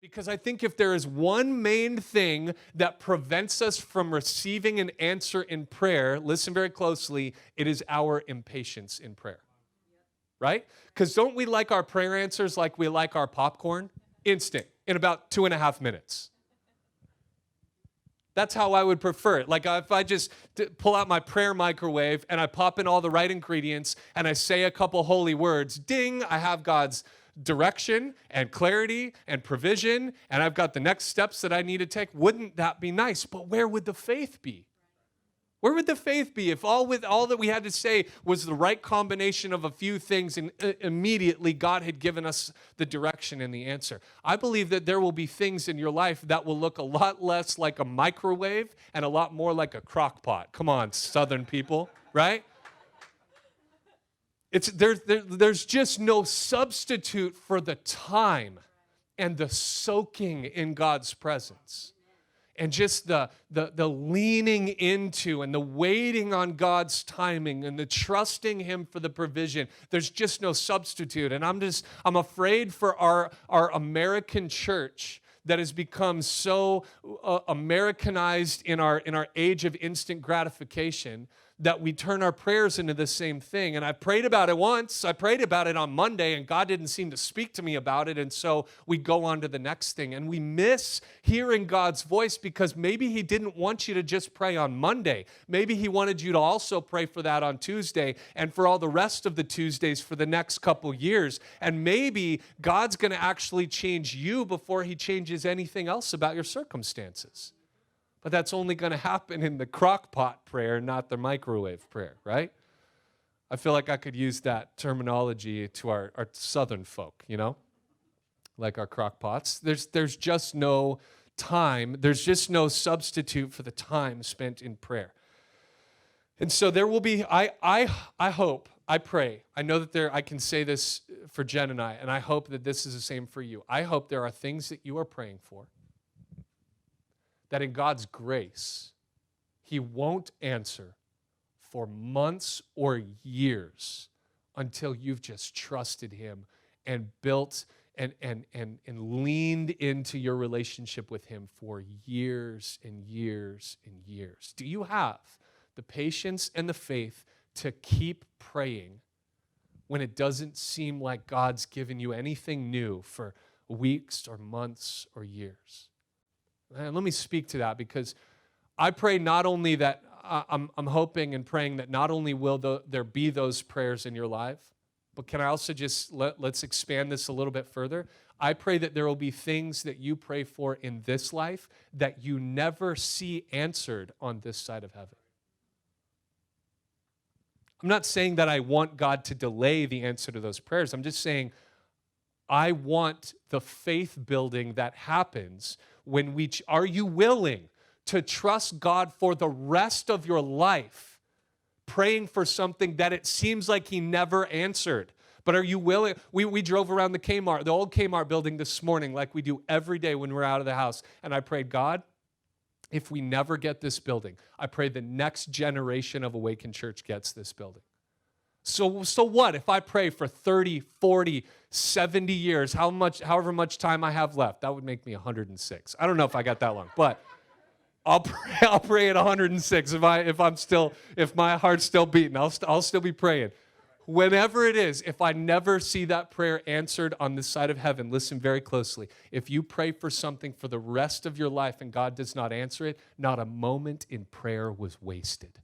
Because I think if there is one main thing that prevents us from receiving an answer in prayer, listen very closely, it is our impatience in prayer. Right? Because don't we like our prayer answers like we like our popcorn? Instant, in about 2.5 minutes. That's how I would prefer it. Like if I just pull out my prayer microwave and I pop in all the right ingredients and I say a couple holy words, ding, I have God's direction and clarity and provision, and I've got the next steps that I need to take. Wouldn't that be nice? But where would the faith be? Where would the faith be if all that we had to say was the right combination of a few things and immediately God had given us the direction and the answer? I believe that there will be things in your life that will look a lot less like a microwave and a lot more like a crock pot. Come on, Southern people, right? There's just no substitute for the time and the soaking in God's presence. And just the leaning into and the waiting on God's timing and the trusting Him for the provision. There's just no substitute. And I'm afraid for our American church that has become so Americanized in our age of instant gratification that we turn our prayers into the same thing. And I prayed about it once. I prayed about it on Monday, and God didn't seem to speak to me about it. And so we go on to the next thing. And we miss hearing God's voice because maybe He didn't want you to just pray on Monday. Maybe He wanted you to also pray for that on Tuesday and for all the rest of the Tuesdays for the next couple years. And maybe God's going to actually change you before He changes anything else about your circumstances. But that's only going to happen in the crock pot prayer, not the microwave prayer, right? I feel like I could use that terminology to our Southern folk, like our crock pots. There's just no time. There's just no substitute for the time spent in prayer. And so there will be, I hope, I pray, I know that I can say this for Jen and I hope that this is the same for you. I hope there are things that you are praying for that in God's grace, He won't answer for months or years until you've just trusted Him and built and leaned into your relationship with Him for years and years and years. Do you have the patience and the faith to keep praying when it doesn't seem like God's given you anything new for weeks or months or years? And let me speak to that because I pray not only that I'm hoping and praying that not only will there be those prayers in your life, but can I also just let's expand this a little bit further? I pray that there will be things that you pray for in this life that you never see answered on this side of heaven. I'm not saying that I want God to delay the answer to those prayers. I'm just saying I want the faith building that happens when are you willing to trust God for the rest of your life, praying for something that it seems like He never answered? But are you willing? We drove around the old Kmart building this morning like we do every day when we're out of the house. And I prayed, God, if we never get this building, I pray the next generation of Awakened Church gets this building. So what if I pray for 30, 40, 70 years, however much time I have left? That would make me 106. I don't know if I got that long, but I'll pray at 106 if my heart's still beating. I'll still be praying. Whenever it is, if I never see that prayer answered on this side of heaven, listen very closely. If you pray for something for the rest of your life and God does not answer it, not a moment in prayer was wasted.